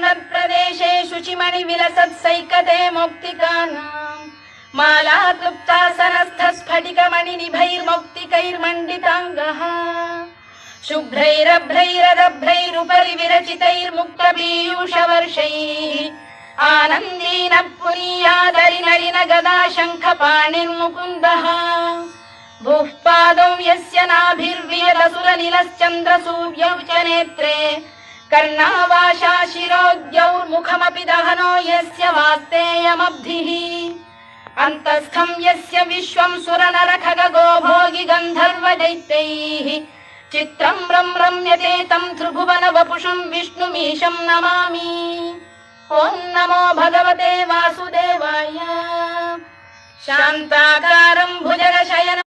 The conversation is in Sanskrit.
तत्प्रदेशे शुचिमणि विलसत्सैकते मौक्तिकानाम् माला क्लुप्तासनस्थस्फटिकमणि निभैर्मौक्तिकैर्मण्डिताङ्गः शुभ्रैरभ्रैरदभ्रैरुपरि विरचितैर्मुक्तपीयूषवर्षैः आनन्दीन पुनीयादरि नलिन गदा शङ्खपाणिर्मुकुन्दः भुः पादौ यस्य नाभिर्वियदसुरनिलश्चन्द्रसूर्यौ च नेत्रे कर्णावाशा शिरोद्यौर्मुखमपि दहनो यस्य वास्तेयमब्धिः अन्तस्थं यस्य विश्वं सुरनरखगो भोगि गन्धर्वदैत्यैः चित्रं रम्यते तं त्रिभुवन वपुषं विष्णुमीशं नमामि। ॐ नमो भगवते वासुदेवाय। शान्ताकारं भुजगशयनं